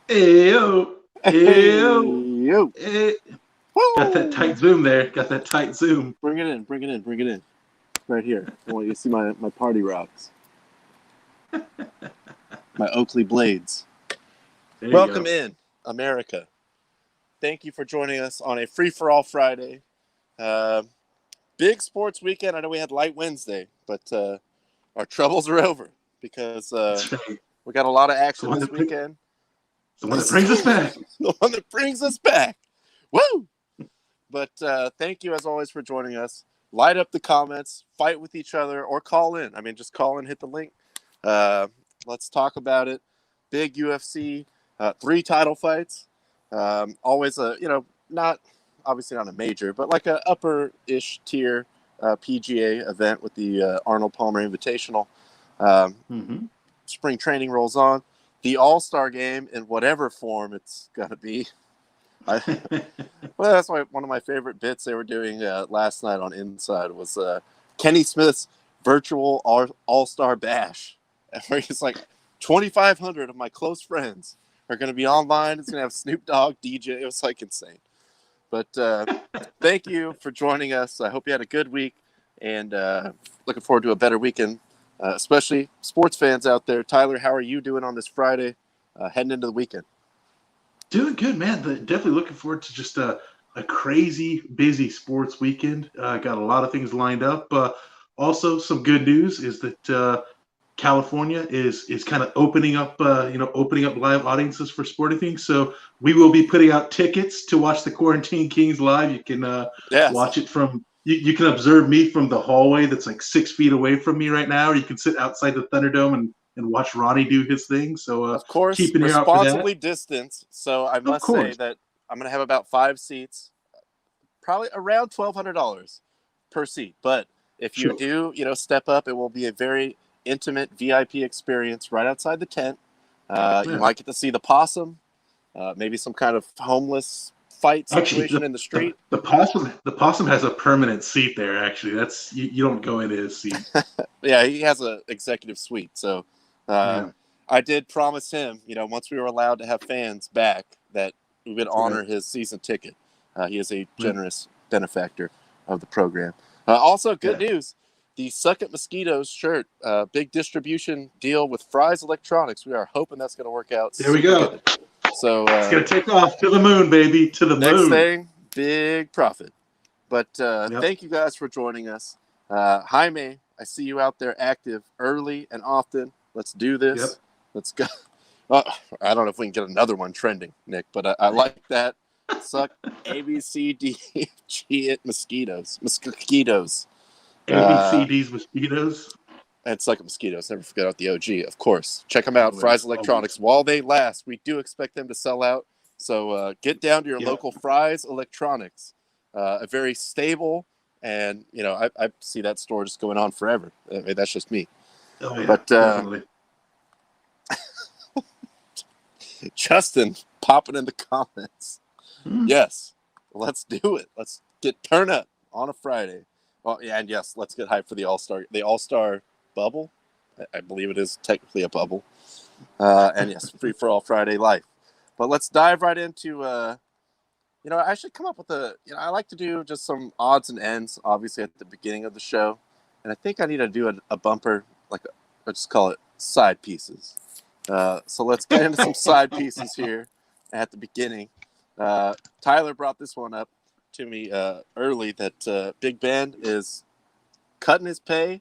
Ayo, Hey, ayo, yo. eh. Got that Woo! tight zoom there. Got that tight zoom. Bring it in, bring it in, bring it in. Right here. I want you to see my party rocks. My Oakley blades. There you Welcome go. in, America. Thank you for joining us on a free-for-all Friday. Uh, Big sports weekend. I know we had light Wednesday, but our troubles are over because That's right. we got a lot of It's the action one this that bring, weekend. it's the one that It's brings us back. the one that brings us back. Woo! But thank you, as always, for joining us. Light up the comments, fight with each other, or call in. I mean, just call in, hit the link. Uh, let's talk about it. Big UFC, 3 title fights. Always not obviously not a major, but like a upper-ish tier PGA event with the Arnold Palmer Invitational. Um, Mm-hmm. Spring training rolls on. The All-Star game, in whatever form it's going to be. I, well, that's one of my favorite bits they were doing last night on Inside was Kenny Smith's virtual All-Star Bash, where he's like, 2,500 of my close friends are going to be online. It's going to have Snoop Dogg, DJ. It was like insane. But thank you for joining us. I hope you had a good week, and looking forward to a better weekend, especially sports fans out there. Tyler, how are you doing on this Friday, heading into the weekend? Doing good, man. Definitely looking forward to just a crazy, busy sports weekend. Got a lot of things lined up. Also, some good news is that California is kind of opening up live audiences for sporting things. So we will be putting out tickets to watch the Quarantine Kings live. You can Yes. watch it from. You can observe me from the hallway that's like 6 feet away from me right now, or you can sit outside the Thunderdome and watch Ronnie do his thing. So Of course, keep an ear out for that. responsibly distanced. So I Of must say course. that I'm going to have about 5 seats, probably around $1,200 per seat. But if you Sure. do, step up, it will be a very intimate VIP experience right outside the tent. You Yeah. might get to see the possum, maybe some kind of homeless fight Actually, situation in the street. the possum has a permanent seat there. Actually, that's you don't go into his seat. Yeah, he has an executive suite. So uh, Yeah. I did promise him, once we were allowed to have fans back, that we would Right. honor his season ticket. He is a Right. generous benefactor of the program. Also, good Yeah. news. The Suck It Mosquitoes shirt, big distribution deal with Fry's Electronics. We are hoping that's going to work out There we super go. good. So It's gonna take off to the moon, baby, to the next moon. thing, big profit. But Yep. thank you guys for joining us. Jaime, I see you out there active early and often. Let's do this. Yep. Let's go. Well, I don't know if we can get another one trending, Nick, but I like that. Suck A, B, C, D, G, it, mosquitoes. Mosquitoes. Uh, ABCD's mosquitoes. and Suck It Mosquitoes. Never forget about the OG, of course. Check them out. Fry's Always, always. Electronics. While they last, we do expect them to sell out. So get down to your Yep. local Fry's Electronics. A very stable, and I see that store just going on forever. I mean, that's just me. Oh yeah, But definitely. Justin popping in the comments. Hmm. Yes, let's do it. Let's get turn up on a Friday. Oh yeah, and yes, let's get hyped for the All-Star bubble. I believe it is technically a bubble. And yes, free for all Friday life. But let's dive right into. I should come up with I like to do just some odds and ends, obviously at the beginning of the show, and I think I need to do a bumper, let's just call it side pieces. So let's get into some side pieces here at the beginning. Tyler brought this one up to me early that Big Ben is cutting his pay.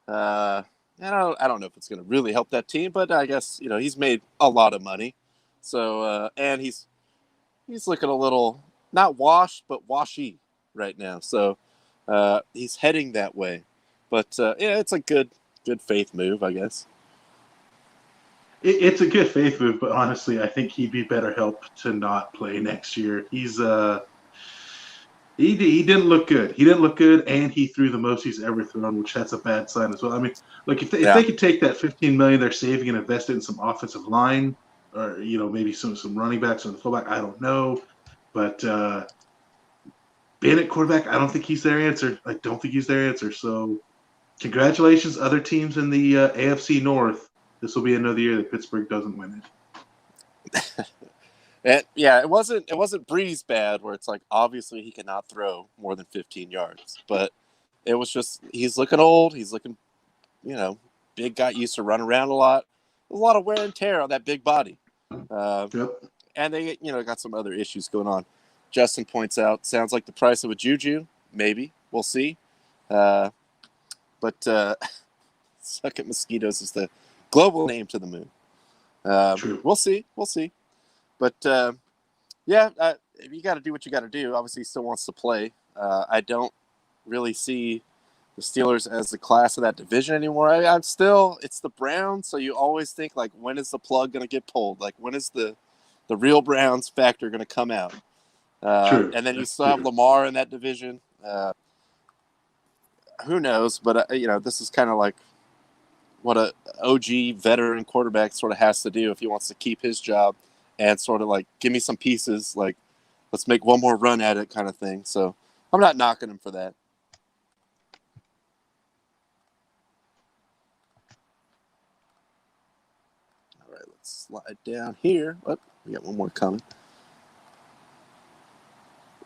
I don't know if it's going to really help that team, but I guess he's made a lot of money. So and he's looking a little not washed but washy right now. So he's heading that way. But yeah, it's a good faith move, I guess. It's a good faith move, but honestly, I think he'd be better help to not play next year. He didn't look good. He didn't look good, and he threw the most he's ever thrown, which that's a bad sign as well. I mean, look, if Yeah, they could take that 15 million they're saving and invest it in some offensive line, or maybe some running backs or the fullback, I don't know, but Bennett quarterback, I don't think he's their answer. I don't think he's their answer. So congratulations, other teams in the AFC North. This will be another year that Pittsburgh doesn't win it. It wasn't Breeze bad where it's like obviously he cannot throw more than 15 yards, but it was just he's looking old. He's looking, big guy, used to run around a lot. A lot of wear and tear on that big body. Yep. And they, got some other issues going on. Justin points out, sounds like the price of a Juju. Maybe. We'll see. But Suck at Mosquitoes is the global name to the moon. True. We'll see. But, you got to do what you got to do. Obviously, he still wants to play. I don't really see the Steelers as the class of that division anymore. It's the Browns, so you always think, like, when is the plug going to get pulled? Like, when is the real Browns factor going to come out? True. And then you still have Lamar in that division. Who knows? But, this is kind of like what a OG veteran quarterback sort of has to do if he wants to keep his job and sort of like, give me some pieces, like, let's make one more run at it kind of thing. So I'm not knocking him for that. All right, let's slide down here. Oh, we got one more coming.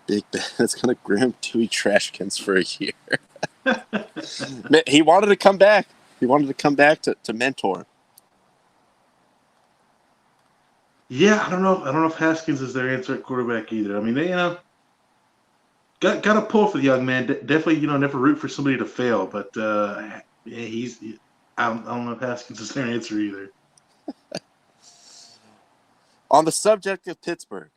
Big Ben is going to groom Dewey Trashkins for a year. He wanted to come back. He wanted to come back to mentor. Yeah, I don't know if Haskins is their answer at quarterback either. I mean, they got to pull for the young man. Definitely, never root for somebody to fail. But I don't know if Haskins is their answer either. On the subject of Pittsburgh,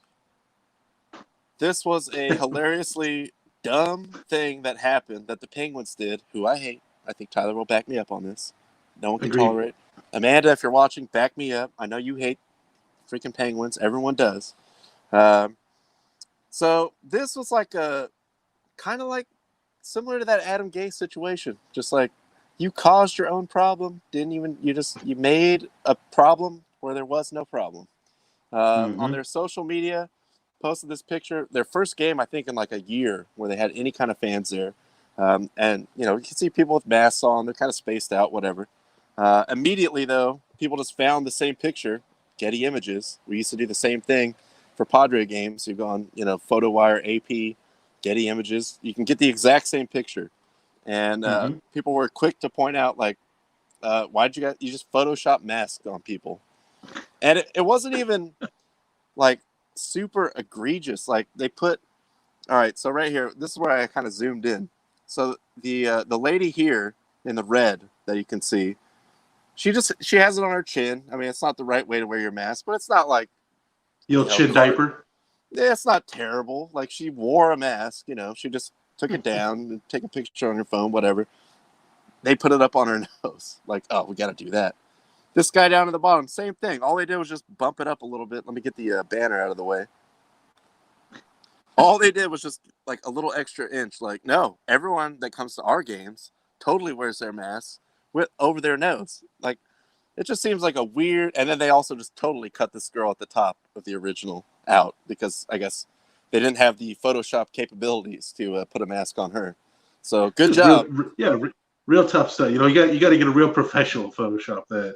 this was a hilariously dumb thing that happened that the Penguins did, who I hate. I think Tyler will back me up on this. No one can tolerate. Amanda, if you're watching, back me up. I know you hate freaking Penguins. Everyone does. So this was like kind of like similar to that Adam Gase situation. Just like you caused your own problem. You made a problem where there was no problem. On their social media, posted this picture. Their first game, I think, in like a year where they had any kind of fans there. And, you can see people with masks on. They're kind of spaced out, whatever. Immediately, though, people just found the same picture, Getty Images. We used to do the same thing for Padre games. You go on, PhotoWire, AP, Getty Images. You can get the exact same picture. And people were quick to point out, like, why'd you just Photoshop masks on people? And it wasn't even, like, super egregious. Like, they put, all right, so right here, this is where I kind of zoomed in. So the lady here in the red that you can see, she has it on her chin. I mean, it's not the right way to wear your mask, but it's not like Chin diaper. Yeah, it's not terrible. Like, she wore a mask. She just took it down and take a picture on her phone, whatever. They put it up on her nose. Like, oh, we got to do that. This guy down at the bottom, same thing. All they did was just bump it up a little bit. Let me get the banner out of the way. All they did was just like a little extra inch. Like, no, everyone that comes to our games totally wears their masks over their nose. Like, it just seems like a weird. And then they also just totally cut this girl at the top of the original out because I guess they didn't have the Photoshop capabilities to put a mask on her. So good job. Real tough stuff. You got to get a real professional Photoshop that.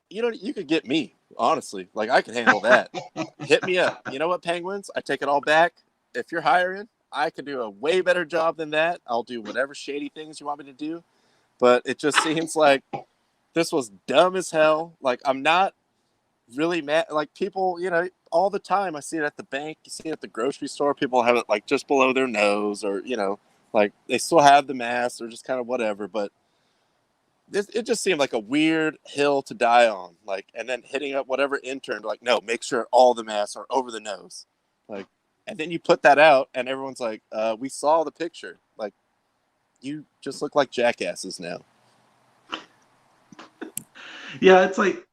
You could get me, honestly. Like, I can handle that. Hit me up. You know what, Penguins? I take it all back. If you're hiring, I could do a way better job than that. I'll do whatever shady things you want me to do. But it just seems like this was dumb as hell. Like, I'm not really mad. Like, people, all the time I see it at the bank. You see it at the grocery store. People have it, like, just below their nose or, like, they still have the mask or just kind of whatever. But it just seemed like a weird hill to die on. Like, and then hitting up whatever intern, like, no, make sure all the masks are over the nose. Like, and then you put that out, and everyone's like, we saw the picture. Like, you just look like jackasses now. Yeah, it's like,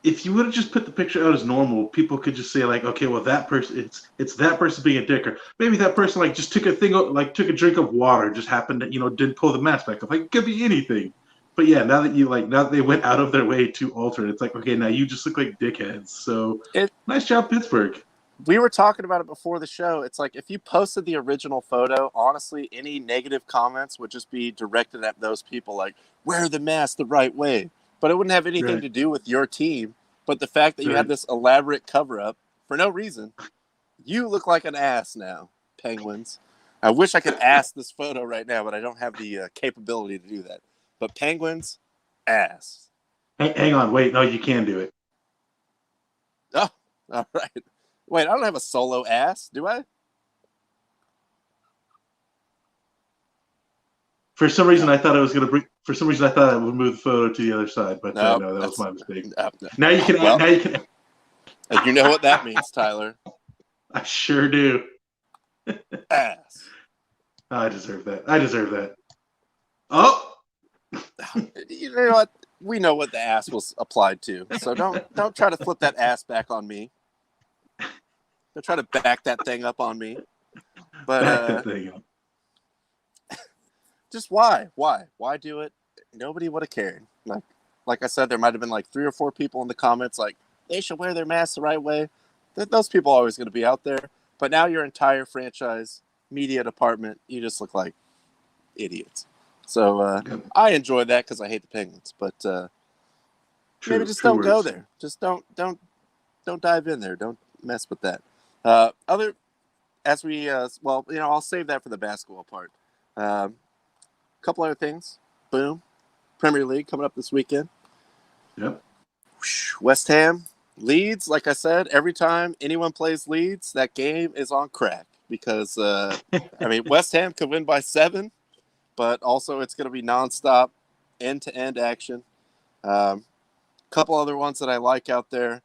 if you would have just put the picture out as normal, people could just say, like, okay, well, that person, it's that person being a dick. Or maybe that person, like, just took a drink of water, just happened to, didn't pull the mask back up. Like, it could be anything. But yeah, now that they went out of their way to alter it, it's like, okay, now you just look like dickheads. So nice job, Pittsburgh. We were talking about it before the show. It's like, if you posted the original photo, honestly, any negative comments would just be directed at those people, like, wear the mask the right way. But it wouldn't have anything to do with your team. But the fact that you had this elaborate cover-up for no reason. You look like an ass now, Penguins. I wish I could ask this photo right now, but I don't have the capability to do that. But Penguins, ass. Hang on, wait, no, you can do it. Oh, all right. Wait, I don't have a solo ass, do I? For some reason, I thought I was going to bring. For some reason, I thought I would move the photo to the other side, but No, no, that was my mistake. No. Now you can. Well, now you can. You know what that means, Tyler. I sure do. Ass. I deserve that. I deserve that. Oh, You know what? We know what the ass was applied to, so don't try to flip that ass back on me. Don't try to back that thing up on me. But back that thing up. Just why do it? Nobody would have cared. Like I said, there might have been like 3 or 4 people in the comments like they should wear their masks the right way. Those people are always going to be out there. But now your entire franchise media department, you just look like idiots. So I enjoy that because I hate the Penguins. But maybe just don't go there. Just don't dive in there. Don't mess with that. I'll save that for the basketball part. Couple other things. Boom. Premier League coming up this weekend. Yep. West Ham, Leeds. Like I said, every time anyone plays Leeds, that game is on crack because West Ham could win by 7, but also it's going to be nonstop, end-to-end action. Couple other ones that I like out there,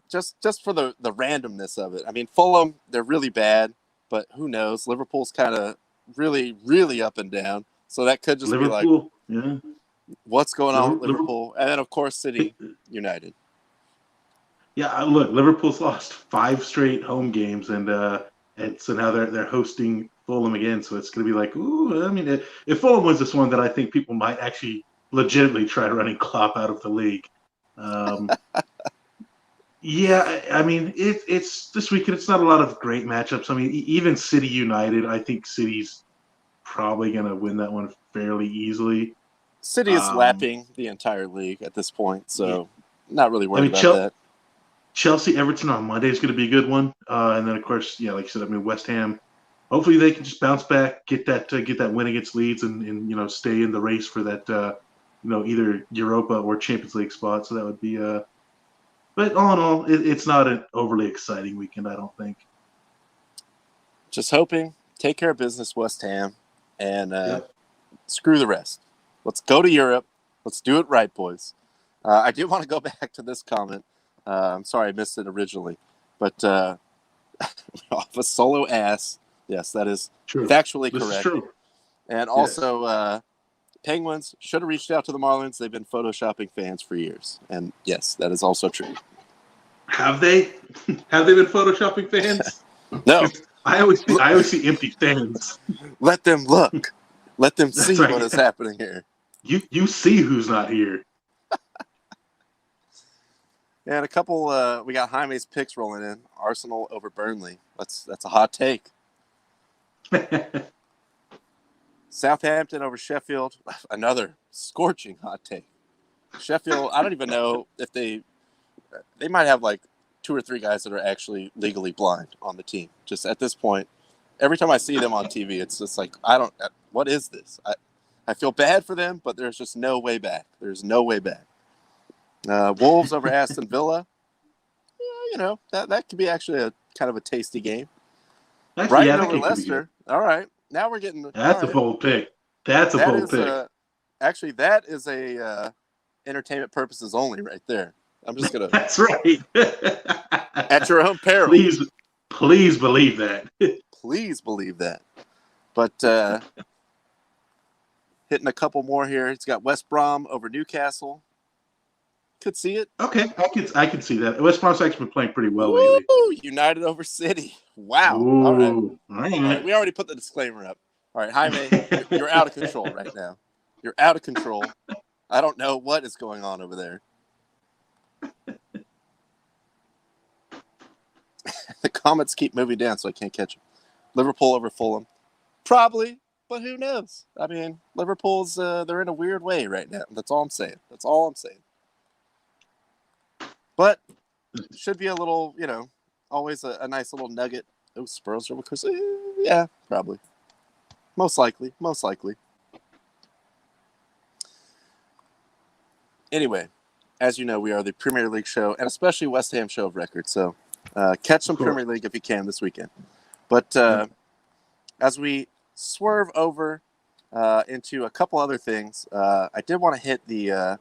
just for the randomness of it. I mean, Fulham, they're really bad, but who knows? Liverpool's kind of really, really up and down. So that could just Liverpool, be like, yeah. What's going on with Liverpool? And then, of course, City United. Yeah, look, Liverpool's lost 5 straight home games, and so now they're hosting Fulham again. So it's going to be like, ooh, I mean, if Fulham wins this one, then I think people might actually legitimately try running Klopp out of the league. Yeah, I mean, it's this weekend. It's not a lot of great matchups. I mean, even City United, I think City's probably going to win that one fairly easily. City is lapping the entire league at this point, so not really worried about that. Chelsea Everton on Monday is going to be a good one, and then of course, yeah, like I said, I mean West Ham. Hopefully they can just bounce back, get that win against Leeds, and stay in the race for that either Europa or Champions League spot. So that would be but all in all, it's not an overly exciting weekend, I don't think. Just hoping, take care of business, West Ham, and screw the rest. Let's go to Europe. Let's do it right, boys. I do want to go back to this comment. I'm sorry I missed it originally. But off a solo ass, yes, that is true. Factually this correct. Is true. And also, Penguins should have reached out to the Marlins. They've been photoshopping fans for years. And yes, that is also true. Have they? Have they been photoshopping fans? No. I always see empty stands. Let them look. Let them see right. what is happening here. You see who's not here. And a couple, we got Jaime's picks rolling in. Arsenal over Burnley. That's a hot take. Southampton over Sheffield. Another scorching hot take. Sheffield, I don't even know if they might have like 2 or 3 guys that are actually legally blind on the team. Just at this point, every time I see them on TV, it's just like, what is this? I feel bad for them, but there's just no way back. There's no way back. Wolves over Aston Villa. That could be actually a kind of a tasty game. Brighton over Leicester. All right. Now we're getting. That's a bold pick. That's a bold pick. Actually, that is a entertainment purposes only right there. I'm just gonna. That's right. At your own peril. Please believe that. Please believe that. But hitting a couple more here. It's got West Brom over Newcastle. Could see it. Okay, I can see that. West Brom's actually been playing pretty well lately. United over City. Wow. Ooh, all right. We already put the disclaimer up. All right, Jaime, you're out of control right now. You're out of control. I don't know what is going on over there. The comments keep moving down, so I can't catch them. Liverpool over Fulham. Probably, but who knows? I mean, Liverpool's they're in a weird way right now. That's all I'm saying. But should be a little, always a nice little nugget. Oh, Spurs over Chris. Yeah, probably. Most likely. Anyway, as you know, we are the Premier League show, and especially West Ham show of record. So catch some Premier League if you can this weekend. But as we swerve over into a couple other things, I did want to hit the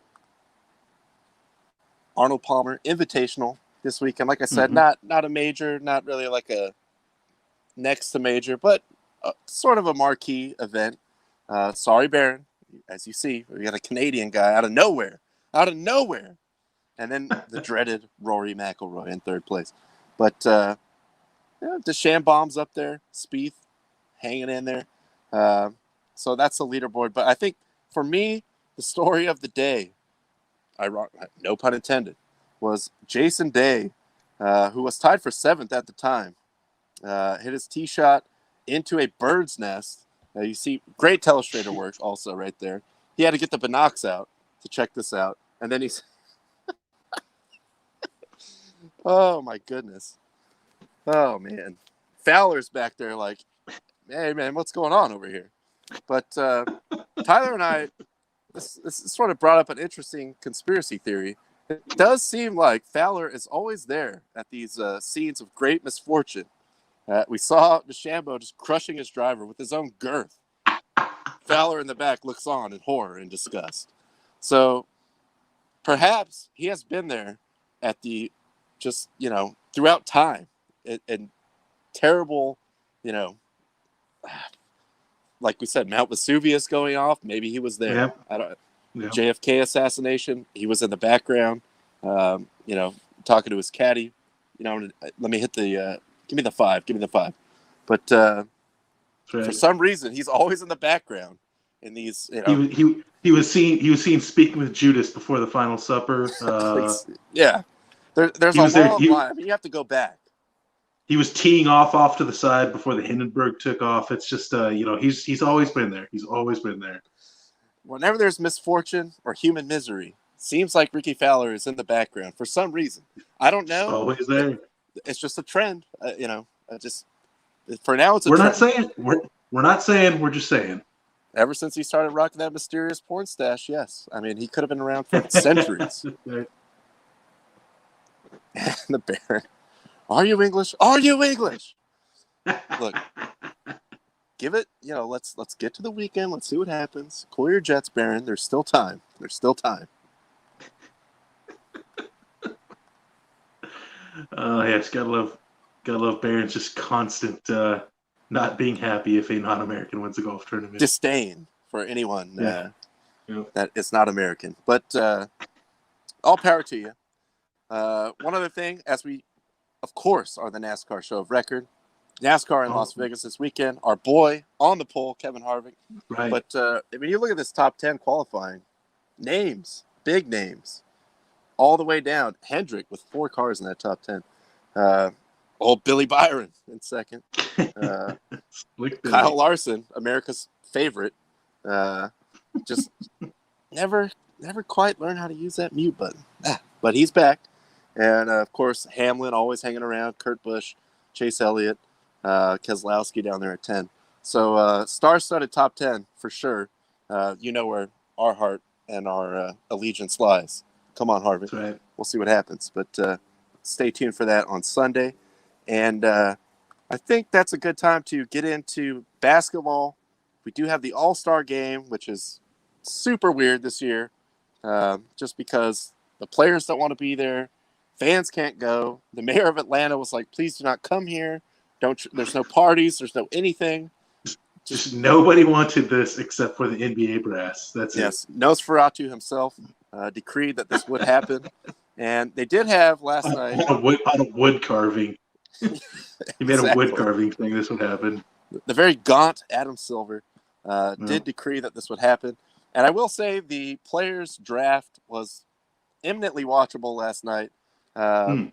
Arnold Palmer Invitational this weekend. Like I said, not a major, not really like a next to major, but sort of a marquee event. Sorry, Baron. As you see, we got a Canadian guy out of nowhere. And then the dreaded Rory McIlroy in third place. But DeChambeau's up there, Spieth hanging in there. So that's the leaderboard. But I think for me, the story of the day, no pun intended, was Jason Day, who was tied for 7th at the time, hit his tee shot into a bird's nest. You see great telestrator work also right there. He had to get the binocs out to check this out. And then he's oh, my goodness. Oh, man. Fowler's back there like, hey, man, what's going on over here? But Tyler and I, this sort of brought up an interesting conspiracy theory. It does seem like Fowler is always there at these scenes of great misfortune. We saw DeChambeau just crushing his driver with his own girth. Fowler in the back looks on in horror and disgust. So perhaps he has been there at the just, throughout time and terrible, like we said, Mount Vesuvius going off. Maybe he was there. Yep. I don't. Yep. JFK assassination. He was in the background, talking to his caddy. Let me hit the. Give me the five. But right. For some reason, he's always in the background in these. He was seen speaking with Judas before the final supper. Yeah, there's a long line. I mean, you have to go back. He was teeing off to the side before the Hindenburg took off. It's just he's always been there. He's always been there. Whenever there's misfortune or human misery, seems like Ricky Fowler is in the background for some reason. I don't know. Always there. It's just a trend. Just for now, it's a we're trend. Not saying we're not saying. We're just saying. Ever since he started rocking that mysterious porn stash, yes. I mean, he could have been around for centuries. Right. The Baron. Are you English? Are you English? Look, give it. Let's get to the weekend. Let's see what happens. Cool your jets, Baron. There's still time. Yes, gotta love Baron's just constant not being happy if a non-American wins a golf tournament. Disdain for anyone that is not American. But all power to you. One other thing, as we, of course, are the NASCAR show of record. NASCAR in Las Vegas this weekend. Our boy on the pole, Kevin Harvick. Right. But when you look at this top 10 qualifying, names, big names, all the way down. Hendrick with 4 cars in that top 10. Old Billy Byron in second. Kyle Larson, America's favorite. Just never quite learned how to use that mute button. But he's back. And, of course, Hamlin always hanging around. Kurt Busch, Chase Elliott, Keselowski down there at 10. So star-studded top 10 for sure. Where our heart and our allegiance lies. Come on, Harvick. Right. We'll see what happens. But stay tuned for that on Sunday. And I think that's a good time to get into basketball. We do have the All-Star game, which is super weird this year, just because the players don't want to be there. Fans can't go. The mayor of Atlanta was like, please do not come here. There's no parties. There's no anything. Just nobody wanted this except for the NBA brass. That's yes, it. Nosferatu himself decreed that this would happen. And they did have last night. On a wood carving. He made a wood carving thing. This would happen. The very gaunt Adam Silver did decree that this would happen. And I will say the players' draft was eminently watchable last night. And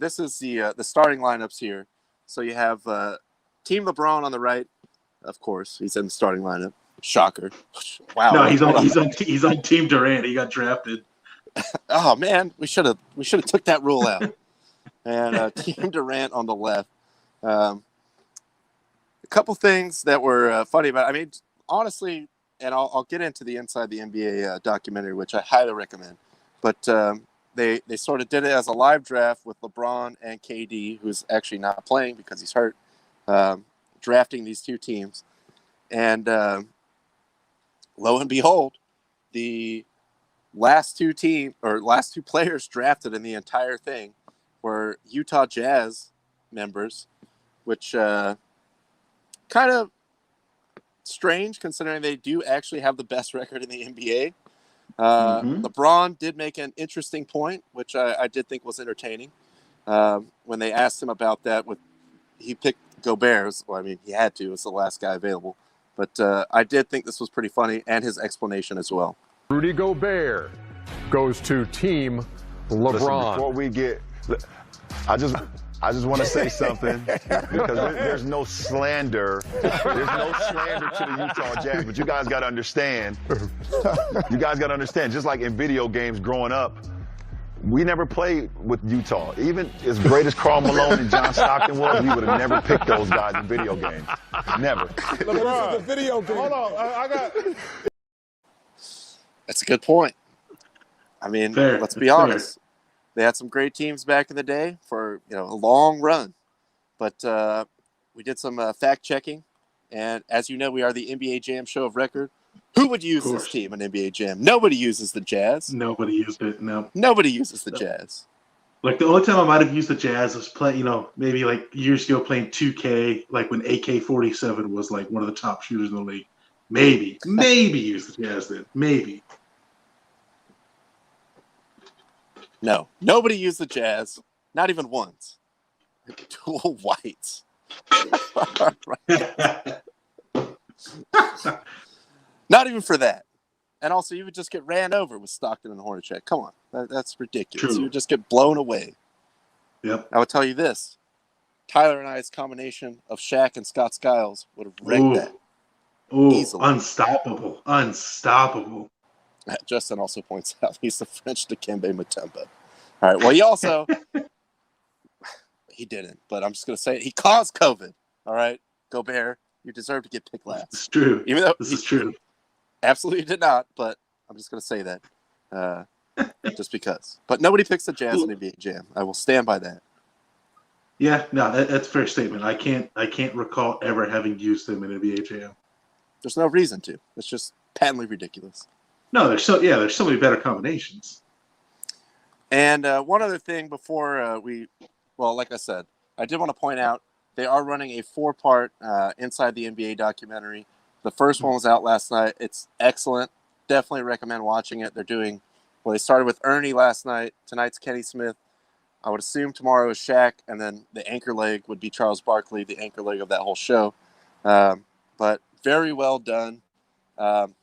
this is the starting lineups here. So you have Team LeBron on the right. Of course, he's in the starting lineup. Shocker. Wow. No, he's on Team Durant. He got drafted. Oh man, we should have took that rule out. and Team Durant on the left. A couple things that were funny about it. I mean, honestly, and I'll get into the Inside the NBA documentary, which I highly recommend. But they sort of did it as a live draft with LeBron and KD, who's actually not playing because he's hurt, drafting these two teams. And lo and behold, the last two players drafted in the entire thing were Utah Jazz members, which kind of strange considering they do actually have the best record in the NBA. LeBron did make an interesting point, which I did think was entertaining. When they asked him about that, he picked Gobert. Well, I mean, he had to. It's the last guy available. But I did think this was pretty funny, and his explanation as well. Rudy Gobert goes to Team LeBron. Listen, before we get, I just want to say something because there's no slander. There's no slander to the Utah Jazz, but you guys got to understand. You guys got to understand. Just like in video games growing up, we never played with Utah. Even as great as Karl Malone and John Stockton was, we would have never picked those guys in video games. Never. LeBron, the video game. Hold on, I got. That's a good point. I mean, let's be honest. They had some great teams back in the day for a long run, but we did some fact checking, and as you know, we are the NBA Jam show of record. Who would use this team in NBA Jam? Nobody uses the Jazz. Nobody used it. No. Nobody uses the Jazz. Like the only time I might have used the Jazz was maybe like years ago playing 2K, like when AK-47 was like one of the top shooters in the league. Maybe use the Jazz then. Maybe. No, nobody used the Jazz, not even once. Dual whites. Not even for that. And also, you would just get ran over with Stockton and Hornacek. Come on, that's ridiculous. True. You would just get blown away. Yep. I would tell you this. Tyler and I's combination of Shaq and Scott Skiles would have wrecked that. Easily. Unstoppable. Justin also points out he's the French Dikembe Mutombo. All right. Well, he also he didn't, but I'm just gonna say it. He caused COVID. All right, Gobert, you deserve to get picked last. It's true. Even though this is true. Absolutely did not, but I'm just gonna say that just because. But nobody picks the Jazz in NBA Jam. I will stand by that. Yeah, no, that's a fair statement. I can't recall ever having used them in NBA Jam. There's no reason to. It's just patently ridiculous. No, there's so many better combinations. And one other thing before like I said, I did want to point out they are running a 4-part Inside the NBA documentary. The first one was out last night. It's excellent. Definitely recommend watching it. They started with Ernie last night. Tonight's Kenny Smith. I would assume tomorrow is Shaq, and then the anchor leg would be Charles Barkley, the anchor leg of that whole show. But very well done.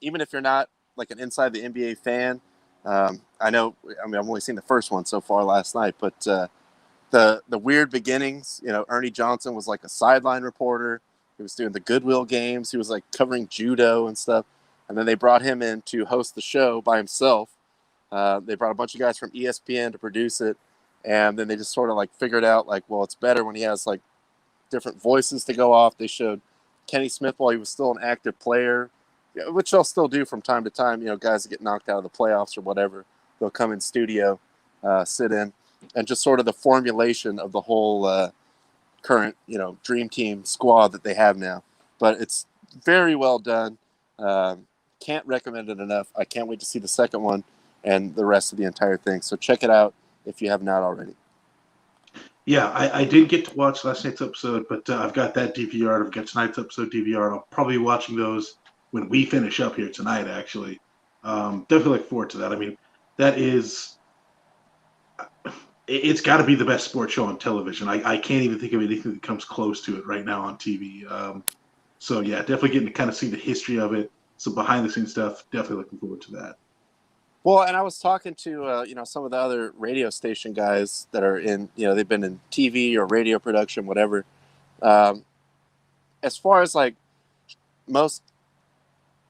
Even if you're not like an Inside the NBA fan, I've only seen the first one so far last night, but the weird beginnings, Ernie Johnson was like a sideline reporter. He was doing the Goodwill games. He was like covering judo and stuff. And then they brought him in to host the show by himself. They brought a bunch of guys from ESPN to produce it. And then they just sort of like figured out like, well, it's better when he has like different voices to go off. They showed Kenny Smith while he was still an active player, which they'll still do from time to time. Guys that get knocked out of the playoffs or whatever, they'll come in studio, sit in, and just sort of the formulation of the whole current, dream team squad that they have now. But it's very well done. Can't recommend it enough. I can't wait to see the second one and the rest of the entire thing. So check it out if you have not already. Yeah, I didn't get to watch last night's episode, but I've got that DVR. I've got tonight's episode DVR, and I'll probably be watching those when we finish up here tonight, actually. Definitely look forward to that. I mean, it's got to be the best sports show on television. I can't even think of anything that comes close to it right now on TV. So, yeah, definitely getting to kind of see the history of it, some behind-the-scenes stuff. Definitely looking forward to that. Well, and I was talking to, some of the other radio station guys that are in, they've been in TV or radio production, whatever. As far as, like, most,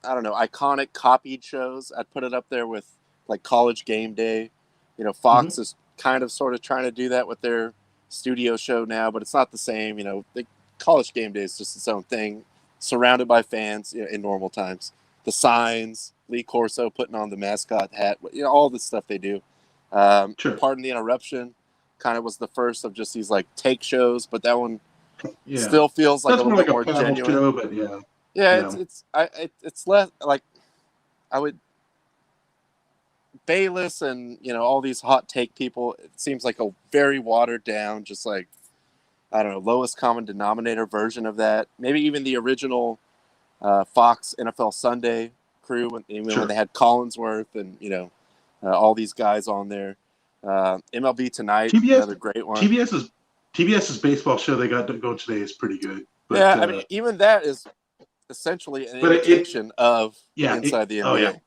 iconic copied shows, I'd put it up there with, like, College Game Day. Fox is kind of sort of trying to do that with their studio show now, but it's not the same. The College Game Day is just its own thing, surrounded by fans in normal times. The signs, Lee Corso putting on the mascot hat, all this stuff they do. Sure. Pardon the Interruption kind of was the first of just these like take shows, but that one Yeah. still feels like That's a little more bit like a more panel genuine. show, but yeah. Yeah, it's less like I would Bayless and all these hot take people. It seems like a very watered down, just like I don't know, lowest common denominator version of that. Maybe even the original Fox NFL Sunday crew when they had Collinsworth and all these guys on there. MLB Tonight, another great one. TBS's baseball show they got to go today is pretty good. But, yeah, I mean, even that is essentially an imitation of Inside the NBA.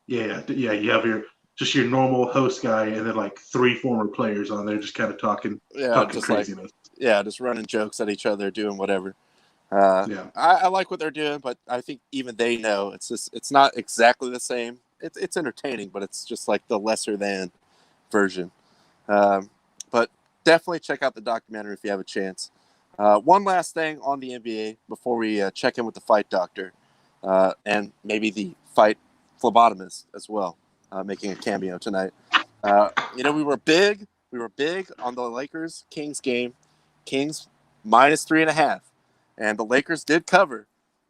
Yeah. You have your normal host guy and then like 3 former players on there just kind of talking just craziness. Just running jokes at each other, doing whatever. I like what they're doing, but I think even they know it's not exactly the same. It's entertaining, but it's just like the lesser than version. But definitely check out the documentary if you have a chance. One last thing on the NBA before we check in with the fight doctor and maybe the fight phlebotomist as well, making a cameo tonight. We were big on the Lakers Kings game. Kings minus 3.5, and the Lakers did cover.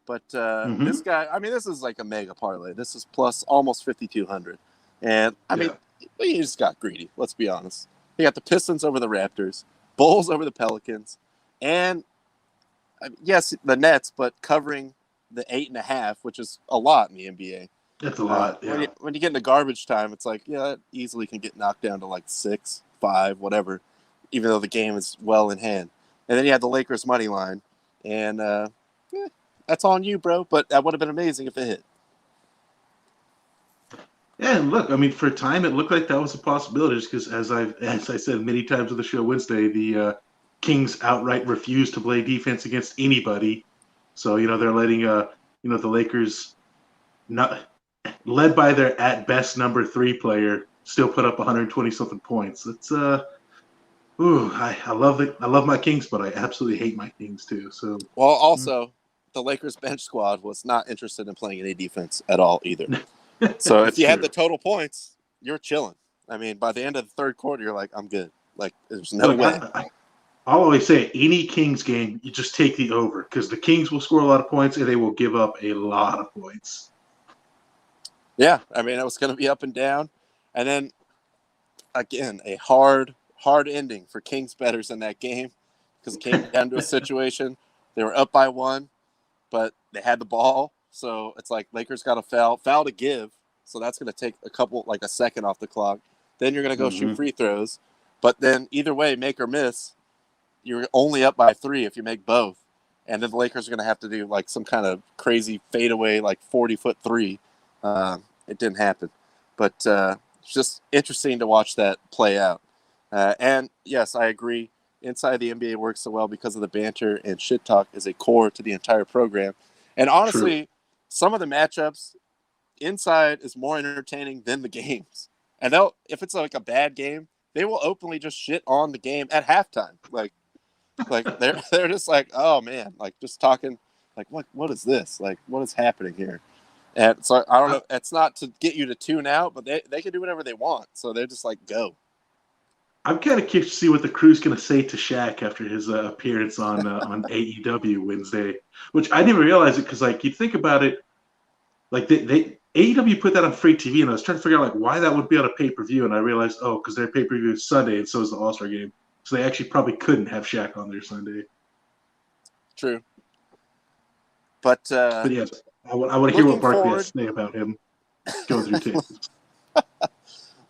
But this guy, I mean, this is like a mega parlay. This is plus almost 5,200, and I mean, he just got greedy. Let's be honest. He got the Pistons over the Raptors, Bulls over the Pelicans, and yes, the Nets, but covering the 8.5, which is a lot in the NBA. That's a lot. Yeah. When you get into garbage time, it's like, that easily can get knocked down to like 6, 5, whatever, even though the game is well in hand. And then you had the Lakers money line, and that's on you, bro. But that would have been amazing if it hit. Yeah, and look, I mean, for a time, it looked like that was a possibility, just because, as I said many times on the show Wednesday, the Kings outright refused to play defense against anybody. So they're letting the Lakers, not led by their at best number 3 player, still put up 120 something points. It's I love my Kings, but I absolutely hate my Kings too. So also, the Lakers bench squad was not interested in playing any defense at all either. So if you had the total points, you're chilling. I mean, by the end of the third quarter, you're like, I'm good. Like, there's no way. I'll always say, any Kings game, you just take the over, because the Kings will score a lot of points and they will give up a lot of points. Yeah, I mean, it was going to be up and down. And then, again, a hard ending for Kings bettors in that game, because it came down to a situation. They were up by 1, but they had the ball. So it's like Lakers got a foul to give. So that's going to take a second off the clock. Then you're going to go shoot free throws. But then either way, make or miss, you're only up by 3 if you make both. And then the Lakers are going to have to do like some kind of crazy fadeaway, like 40-foot 3. It didn't happen. But it's just interesting to watch that play out. And yes, I agree. Inside the NBA works so well because of the banter, and shit talk is a core to the entire program. And honestly, some of the matchups inside is more entertaining than the games. And if it's like a bad game, they will openly just shit on the game at halftime. Like they're just like, oh man, like just talking, like what is this? Like what is happening here? And so I don't know. It's not to get you to tune out, but they can do whatever they want. So they're just like, go. I'm kind of curious to see what the crew's going to say to Shaq after his appearance on AEW Wednesday, which I didn't realize it because, like, you think about it, like they AEW put that on free TV, and I was trying to figure out like why that would be on a pay-per-view, and I realized, because their pay-per-view is Sunday, and so is the All-Star Game, so they actually probably couldn't have Shaq on their Sunday. True, but yes, I want to hear what Barkley has to say about him going through tapes.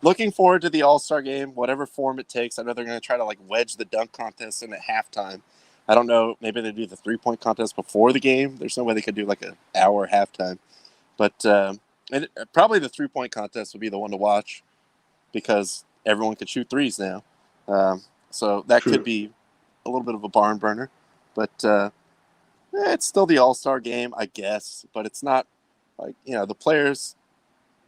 Looking forward to the All-Star Game, whatever form it takes. I know they're going to try to like wedge the dunk contest in at halftime. I don't know. Maybe they do the 3-point contest before the game. There's no way they could do like an hour halftime. But probably the 3-point contest would be the one to watch because everyone could shoot threes now. So that could be a little bit of a barn burner. But it's still the All-Star Game, I guess. But it's not like, the players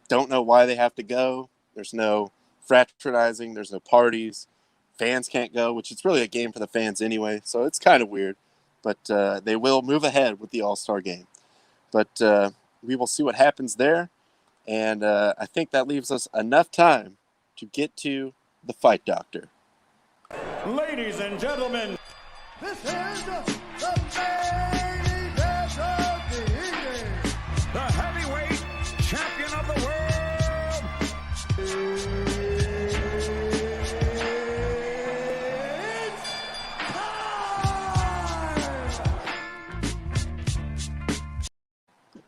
don't know why they have to go. There's no fraternizing. There's no parties. fans can't go, which it's really a game for the fans anyway, so it's kind of weird. But they will move ahead with the All-Star game. But we will see what happens there. And I think that leaves us enough time to get to the Fight Doctor. Ladies and gentlemen, this is the main event of the evening. the heavyweight champion of the world.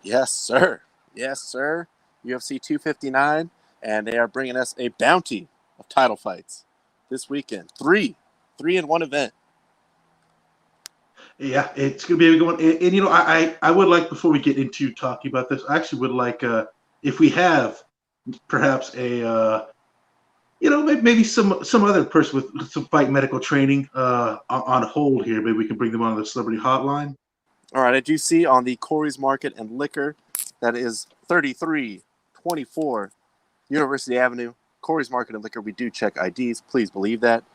Yes, sir. Yes, sir. UFC 259, and they are bringing us a bounty of title fights this weekend. Three in one event. Yeah, it's going to be a good one. And you know, I would like, before we get into talking about this, I actually would like, if we have perhaps a, you know, maybe some other person with some fight medical training on hold here. Maybe we can bring them on the celebrity hotline. All right, I do see on the Corey's Market and Liquor, that is 3324 University Avenue. Corey's Market and Liquor, we do check IDs. Please believe that.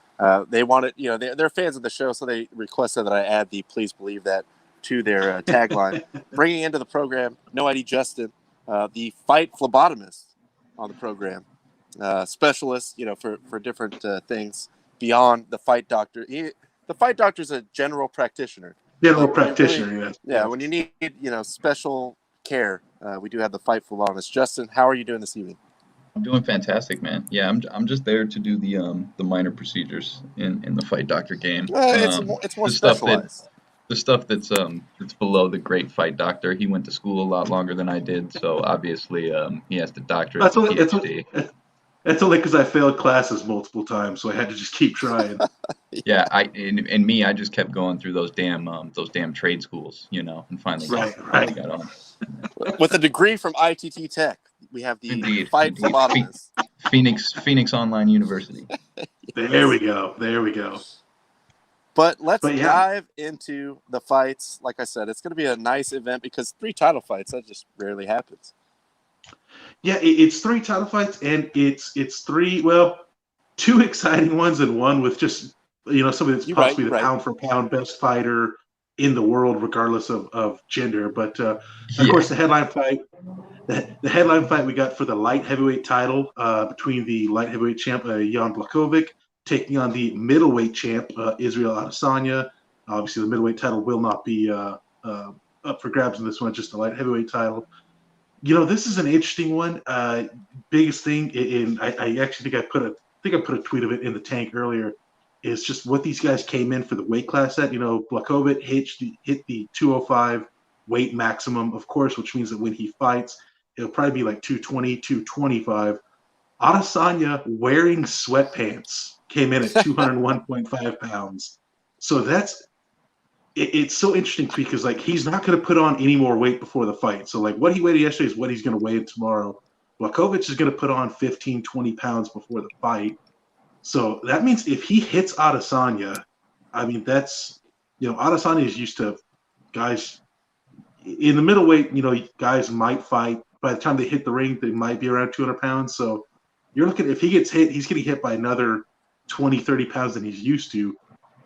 They wanted, you know, they're fans of the show, so they requested that I add the "Please believe that" to their tagline. Bringing into the program, No ID Justin, the fight phlebotomist on the program, specialist, you know, for different things beyond the fight doctor. The fight doctor is a general practitioner. General practitioner, really, yes. Yeah, when you need, you know, special care, we do have the fight phlebotomist. Justin, how are you doing this evening? I'm doing fantastic, man. Yeah, I'm just there to do the minor procedures in the fight doctor game. It's more specialized. The stuff that's below the great fight doctor. He went to school a lot longer than I did, so obviously he has the doctorate, PhD. That's only because I failed classes multiple times, so I had to just keep trying. Yeah, I just kept going through those damn trade schools, you know, and finally got on. With a degree from ITT Tech, we have the fight phlebotomist. Phoenix Online University. There we go. But let's dive into the fights. Like I said, it's going to be a nice event because 3 title fights, that just rarely happens. Yeah, it's 3 title fights, and it's 3, well, 2 exciting ones and one with just, you know, somebody that's possibly the pound for pound best fighter in the world, regardless of gender. But of course, the headline fight we got for the light heavyweight title between the light heavyweight champ Jan Blachowicz taking on the middleweight champ Israel Adesanya. Obviously, the middleweight title will not be up for grabs in this one, just the light heavyweight title. You know, this is an interesting one. Biggest thing, I actually think I put a tweet of it in the tank earlier, is just what these guys came in for the weight class at. You know, Blachowicz hit the 205 weight maximum, of course, which means that when he fights, it'll probably be like 220, 225. Adesanya, wearing sweatpants, came in at 201.5 pounds. So it's so interesting because, like, he's not going to put on any more weight before the fight. So, like, what he weighed yesterday is what he's going to weigh tomorrow. Blachowicz is going to put on 15, 20 pounds before the fight. So that means if he hits Adesanya, I mean, that's, you know, Adesanya is used to guys in the middleweight, you know, guys might fight. By the time they hit the ring, they might be around 200 pounds. So you're looking, if he gets hit, he's getting hit by another 20, 30 pounds than he's used to,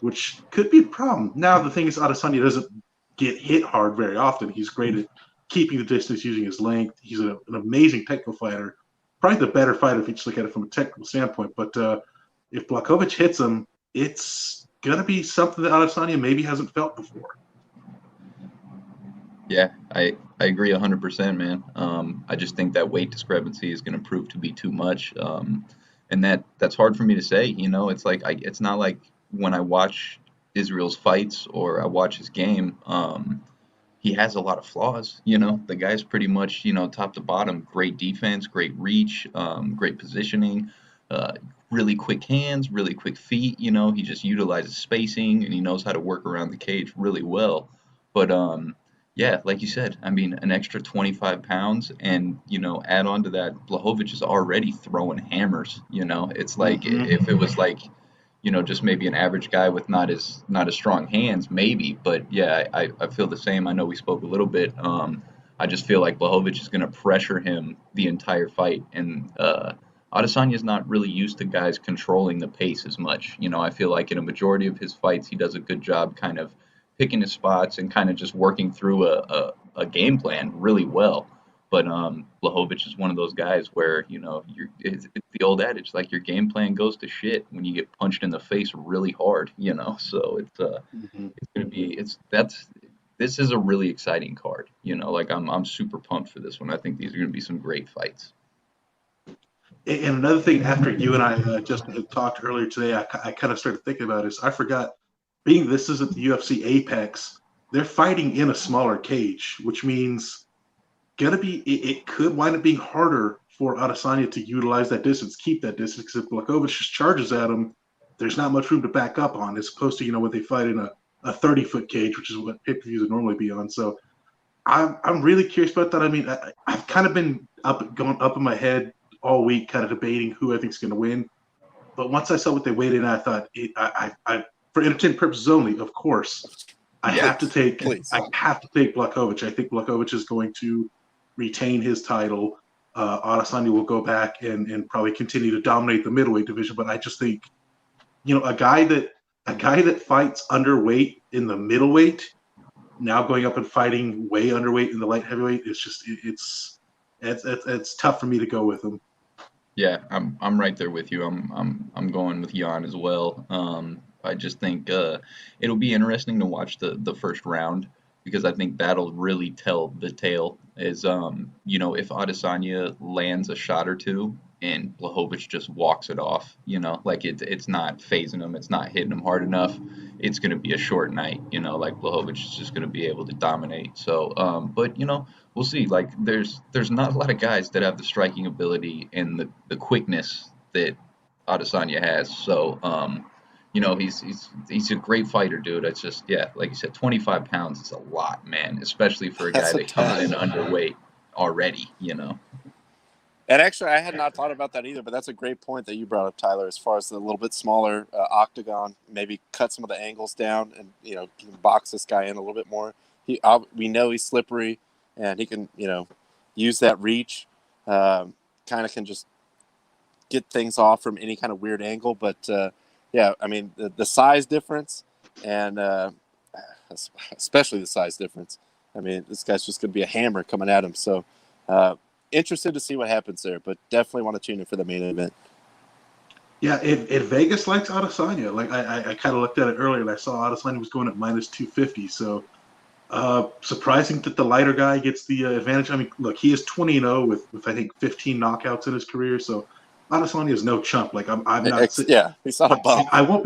which could be a problem. Now, the thing is, Adesanya doesn't get hit hard very often. He's great at keeping the distance using his length. He's an amazing technical fighter, probably the better fighter if you just look at it from a technical standpoint. But if Blachowicz hits him, it's going to be something that Adesanya maybe hasn't felt before. Yeah, I agree 100%, man. I just think that weight discrepancy is going to prove to be too much. And that's hard for me to say. You know, it's like it's not like when I watch Israel's fights or I watch his game, he has a lot of flaws. You know, the guy's pretty much, you know, top to bottom, great defense, great reach, great positioning, really quick hands, really quick feet. You know, he just utilizes spacing and he knows how to work around the cage really well. But yeah, like you said, I mean, an extra 25 pounds and, you know, add on to that, Blachowicz is already throwing hammers. You know, it's like if it was like, you know, just maybe an average guy with not as strong hands, maybe. But yeah, I feel the same. I know we spoke a little bit. I just feel like Blachowicz is going to pressure him the entire fight, and Adesanya's not really used to guys controlling the pace as much. I feel like in a majority of his fights, he does a good job kind of picking his spots and kind of just working through a game plan really well. But Blachowicz is one of those guys where it's the old adage, like your game plan goes to shit when you get punched in the face really hard. So it's gonna be it's that's this is a really exciting card. Like I'm super pumped for this one. I think these are gonna be some great fights. And another thing, after you and I just had talked earlier today, I kind of started thinking about is I forgot, being this is at the UFC Apex, they're fighting in a smaller cage, which means it could wind up being harder for Adesanya to utilize that distance, keep that distance, because if Blachowicz just charges at him, there's not much room to back up on, as opposed to, when they fight in a 30-foot cage, which is what pay-per-views would normally be on. So I'm really curious about that. I mean, I've kind of been going up in my head all week, kind of debating who I think is going to win. But once I saw what they weighed in, I thought, for entertainment purposes only, of course, I have to take Blachowicz. I think Blachowicz is going to retain his title. Adesanya will go back and probably continue to dominate the middleweight division. But I just think, a guy that fights underweight in the middleweight, now going up and fighting way underweight in the light heavyweight, it's tough for me to go with him. Yeah, I'm right there with you. I'm going with Jan as well. I just think it'll be interesting to watch the first round, because I think that'll really tell the tale. Is if Adesanya lands a shot or two and Blachowicz just walks it off, like it's not phasing him, it's not hitting him hard enough, it's going to be a short night. Like Blachowicz is just going to be able to dominate. So, but we'll see. Like there's not a lot of guys that have the striking ability and the quickness that Adesanya has. So, he's a great fighter, dude. It's just, like you said, 25 pounds is a lot, man, especially for a guy that comes in underweight already. And actually, I had not thought about that either, but that's a great point that you brought up, Tyler, as far as the little bit smaller octagon, maybe cut some of the angles down and, box this guy in a little bit more. We know he's slippery, and he can, use that reach, kind of can just get things off from any kind of weird angle. But, I mean, the size difference, and especially the size difference, I mean, this guy's just going to be a hammer coming at him. So, interested to see what happens there, but definitely want to tune in for the main event. Yeah, if Vegas likes Adesanya, like I kind of looked at it earlier, and I saw Adesanya was going at -250. So surprising that the lighter guy gets the advantage. I mean, look, he is 20-0 with I think 15 knockouts in his career. So Adesanya is no chump. Like I'm not. He's not a bum. I won't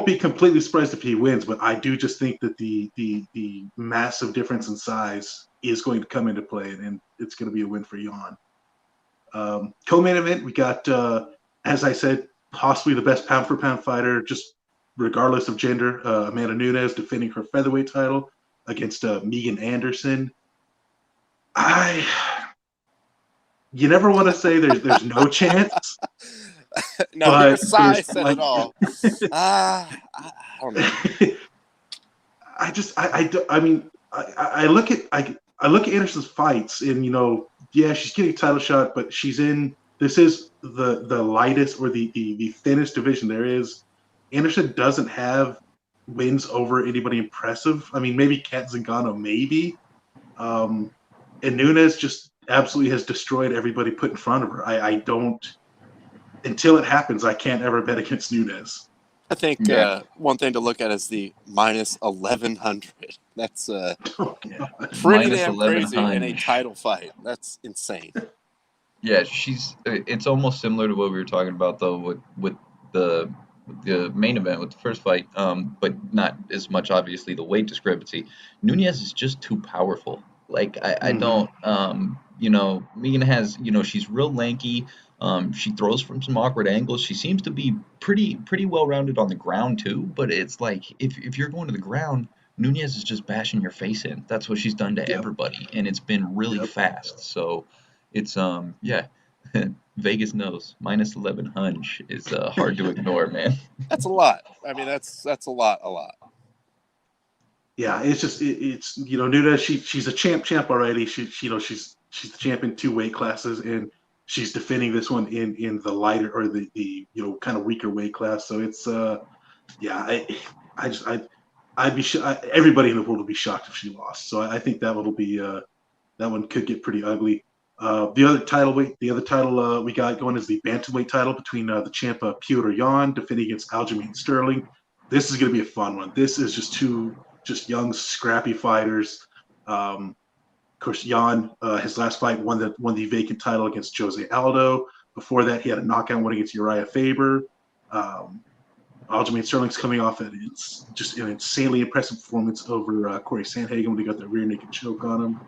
be completely surprised if he wins, but I do just think that the massive difference in size is going to come into play, and it's going to be a win for Jan. Co-main event, we got, as I said, possibly the best pound-for-pound fighter, just regardless of gender, Amanda Nunes defending her featherweight title against Megan Anderson. You never want to say there's no chance. No, your size said it all. I don't know. I look at Anderson's fights, and she's getting a title shot, but this is the lightest or the thinnest division there is. Anderson doesn't have wins over anybody impressive. I mean, maybe Kat Zingano, maybe. And Nunes just absolutely has destroyed everybody put in front of her. I don't, until it happens, I can't ever bet against Nunes. I think one thing to look at is the -1100. That's pretty damn crazy in a title fight. That's insane. Yeah, it's almost similar to what we were talking about though with the main event with the first fight, but not as much obviously the weight discrepancy. Nunes is just too powerful. Like I don't Megan has, she's real lanky. She throws from some awkward angles. She seems to be pretty well rounded on the ground too. But it's like if you're going to the ground, Nunes is just bashing your face in. That's what she's done to everybody, and it's been really fast. So it's Vegas knows -11 hunch is hard to ignore, man. That's a lot. I mean, that's a lot. Yeah, it's just it's Nunes. She's a champ already. She's the champ in 2 weight classes, and she's defending this one in the lighter or the kind of weaker weight class. So it's I'd be everybody in the world would be shocked if she lost. So I think that one that one could get pretty ugly. The other title we got going is the bantamweight title between the champ Petr Yan defending against Aljamain Sterling. This is going to be a fun one. This is just two young, scrappy fighters. Of course, Yan, his last fight won the vacant title against Jose Aldo. Before that, he had a knockout win against Uriah Faber. Aljamain Sterling's coming off it's just an insanely impressive performance over Corey Sandhagen when he got the rear naked choke on him.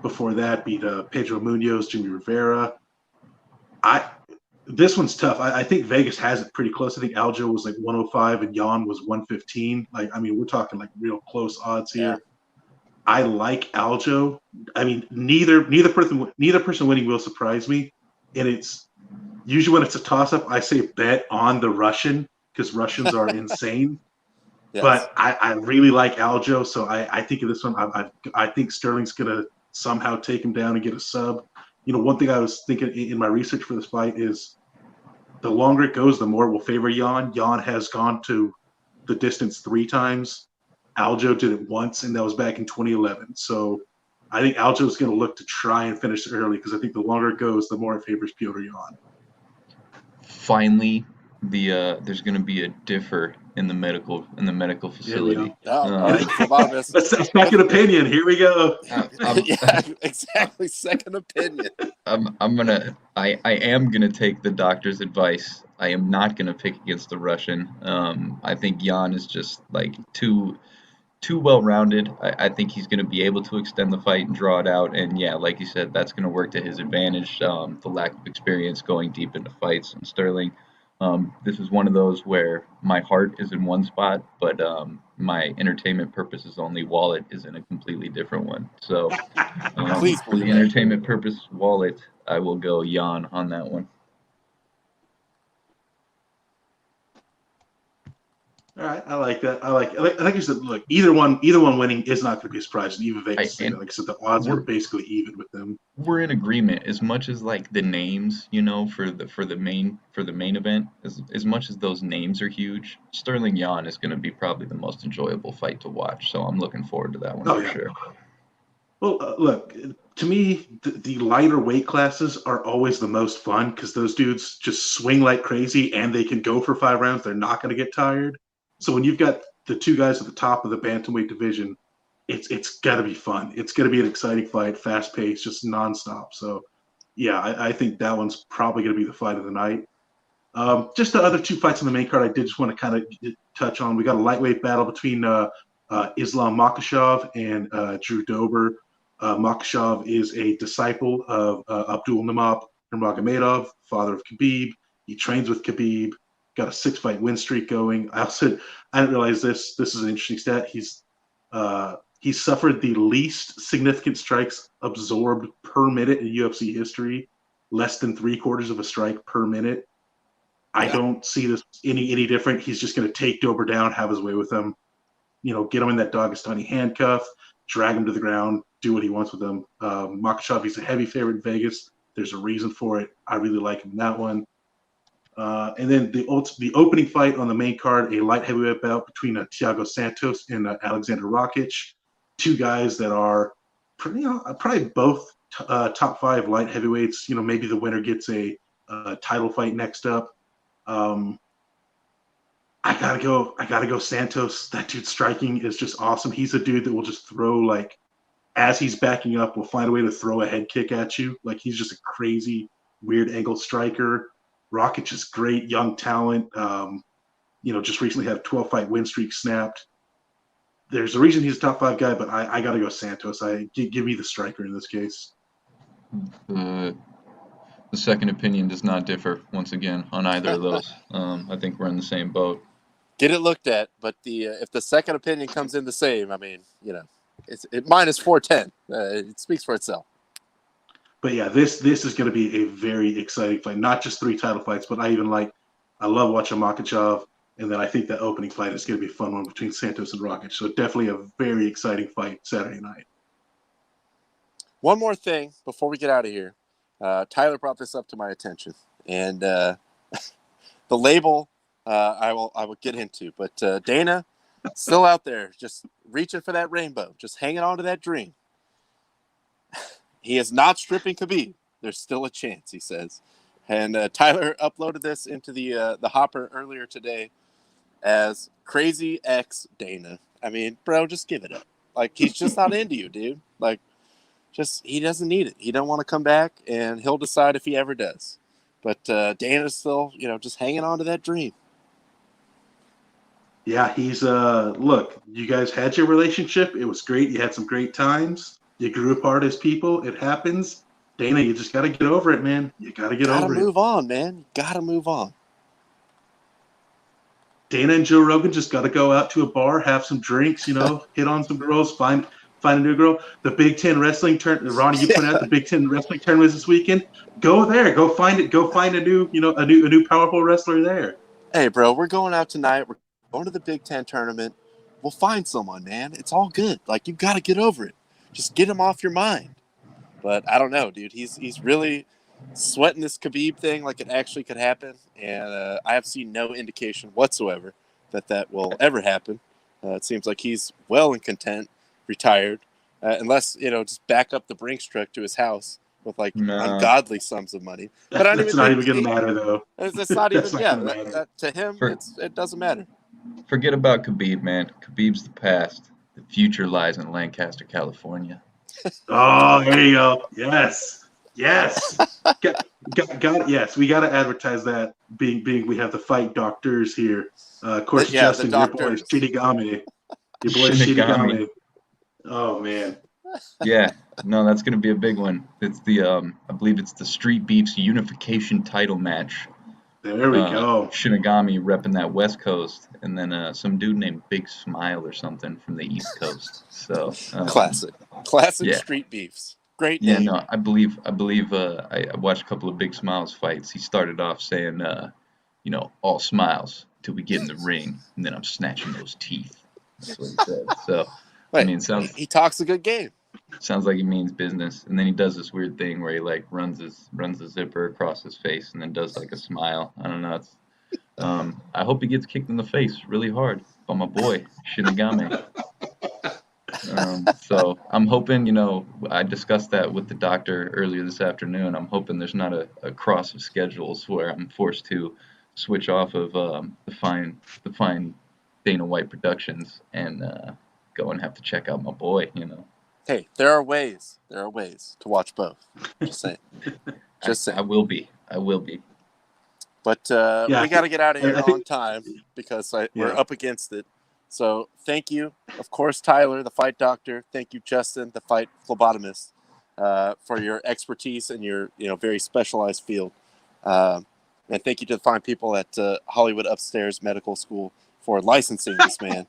Before that, beat Pedro Munoz, Jimmy Rivera. This one's tough. I think Vegas has it pretty close. I think Aljo was like 105 and Yan was 115. We're talking like real close odds here. Yeah. I like Aljo. I mean, neither person winning will surprise me. And it's usually when it's a toss-up, I say bet on the Russian because Russians are insane. Yes. But I really like Aljo, so I think of this one. I think Sterling's gonna somehow take him down and get a sub. One thing I was thinking in my research for this fight is the longer it goes, the more it will favor Yan. Yan has gone to the distance 3 times. Aljo did it once, and that was back in 2011. So I think Aljo is going to look to try and finish early because I think the longer it goes, the more it favors Petr Yan. Finally, there's going to be a differ in the medical facility. That's a second opinion. Here we go. Yeah, exactly. Second opinion. I am gonna take the doctor's advice. I am not gonna pick against the Russian. I think Yan is just like too well rounded. I think he's gonna be able to extend the fight and draw it out. And yeah, like you said, that's gonna work to his advantage. The lack of experience going deep into fights and Sterling. This is one of those where my heart is in one spot, but my entertainment purposes only wallet is in a completely different one. So for the entertainment purpose wallet, I will go Yan on that one. All right, I like that. Like you said, look, either one winning is not going to be a surprise. And even Vegas, like I said, the odds are basically even with them. We're in agreement. As much as like the names, for the main event, as much as those names are huge, Sterling Yan is going to be probably the most enjoyable fight to watch. So I'm looking forward to that one for sure. Well, look, to me, the lighter weight classes are always the most fun because those dudes just swing like crazy and they can go for 5 rounds. They're not going to get tired. So when you've got the 2 guys at the top of the bantamweight division, it's got to be fun. It's going to be an exciting fight, fast paced, just nonstop. So, yeah, I think that one's probably going to be the fight of the night. Just the other 2 fights on the main card, I did just want to kind of touch on. We got a lightweight battle between Islam Makhachev and Drew Dober. Makhachev is a disciple of Abdul Nurmagomedov, father of Khabib. He trains with Khabib. Got a 6-fight win streak going. I didn't realize this. This is an interesting stat. He's suffered the least significant strikes absorbed per minute in UFC history, less than 3/4 of a strike per minute. I don't see this any different. He's just going to take Dober down, have his way with him, get him in that Dagestani handcuff, drag him to the ground, do what he wants with him. Makhachev, he's a heavy favorite in Vegas. There's a reason for it. I really like him in that one. And then the opening fight on the main card, a light heavyweight bout between Thiago Santos and Alexander Rakic, 2 guys that are probably both top 5 light heavyweights. Maybe the winner gets a title fight next up. I gotta go Santos. That dude's striking is just awesome. He's a dude that will just throw as he's backing up, will find a way to throw a head kick at you. He's just a crazy, weird angle striker. Rakic is great, young talent. Just recently had a 12-fight win streak snapped. There's a reason he's a top 5 guy, but I got to go Santos. Give me the striker in this case. The second opinion does not differ once again on either of those. I think we're in the same boat. Get it looked at, but if the second opinion comes in the same, it's minus 410. It speaks for itself. But yeah, this is going to be a very exciting fight. Not just 3 title fights, but I love watching Makhachev, and then I think that opening fight is going to be a fun one between Santos and Rakic. So definitely a very exciting fight Saturday night. One more thing before we get out of here. Tyler brought this up to my attention, and the label I will get into, but Dana still out there just reaching for that rainbow, just hanging on to that dream. He is not stripping Khabib. There's still a chance, he says. And Tyler uploaded this into the hopper earlier today as Crazy X Dana. I mean, bro, just give it up. Like, he's just not into you, dude. Like, just, he doesn't need it. He don't want to come back, and he'll decide if he ever does. But Dana's still, just hanging on to that dream. Yeah, he's look, you guys had your relationship. It was great. You had some great times. You grew apart as people. It happens. Dana, you just got to get over it, man. You got to get over it. Gotta move on, man. You gotta move on. Dana and Joe Rogan just got to go out to a bar, have some drinks, hit on some girls, find a new girl. The Big Ten wrestling tournament, Ronnie, you pointed out the Big Ten wrestling tournament this weekend. Go there, go find it, go find a new powerful wrestler there. Hey, bro, we're going out tonight. We're going to the Big Ten tournament. We'll find someone, man. It's all good. Like, you got to get over it. Just get him off your mind. But I don't know, dude. He's really sweating this Khabib thing like it actually could happen, and I have seen no indication whatsoever that will ever happen. It seems like he's well and content, retired, unless just back up the Brinks truck to his house with ungodly sums of money. But That's not even going to matter, though. It's not even. To him, it doesn't matter. Forget about Khabib, man. Khabib's the past. The future lies in Lancaster, California. Oh, there you go. Yes. Yes. Yes, we got to advertise that. Being we have the fight doctors here. Of course, Justin, your boy Shinigami. Your boy Shinigami. Oh man. Yeah, no, that's gonna be a big one. It's the I believe it's the Street Beefs unification title match. There we go. Shinigami repping that West Coast, and then some dude named Big Smile or something from the East Coast. So classic Street Beefs. Great name. Yeah, no, I believe I watched a couple of Big Smiles fights. He started off saying, all smiles till we get in the ring, and then I'm snatching those teeth. That's what he said. So Wait, he talks a good game. Sounds like he means business, and then he does this weird thing where he runs the zipper across his face and then does a smile. I don't know. It's I hope he gets kicked in the face really hard by my boy Shinigami. So I'm hoping, I discussed that with the doctor earlier this afternoon. I'm hoping there's not a cross of schedules where I'm forced to switch off of the fine Dana White Productions and go and have to check out my boy. Hey, there are ways to watch both. Just saying. I will be. But we got to get out of here on time because we're up against it. So thank you, of course, Tyler, the fight doctor. Thank you, Justin, the fight phlebotomist, for your expertise in your very specialized field. And thank you to the fine people at Hollywood Upstairs Medical School for licensing this man.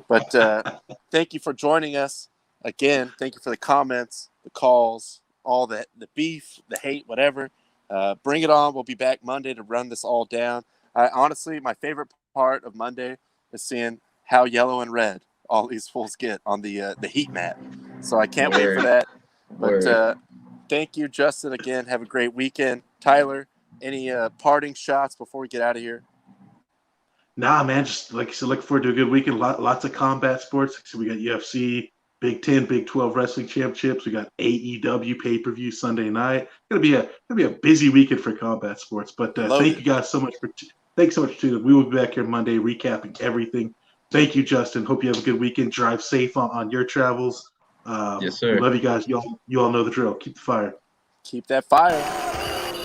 But thank you for joining us. Again, thank you for the comments, the calls, all the beef, the hate, whatever. Bring it on. We'll be back Monday to run this all down. Honestly, my favorite part of Monday is seeing how yellow and red all these fools get on the heat map. So I can't wait for that. But thank you, Justin, again. Have a great weekend. Tyler, any parting shots before we get out of here? Nah, man, just like I said, looking forward to a good weekend. Lots of combat sports. So we got UFC, Big 10, Big 12 wrestling championships. We got AEW pay-per-view Sunday night. Gonna be a busy weekend for combat sports. But thank you guys so much thanks so much for tuning in. We will be back here Monday recapping everything. Thank you, Justin. Hope you have a good weekend. Drive safe on your travels. Yes, sir. Love you guys. You all know the drill. Keep the fire. Keep that fire.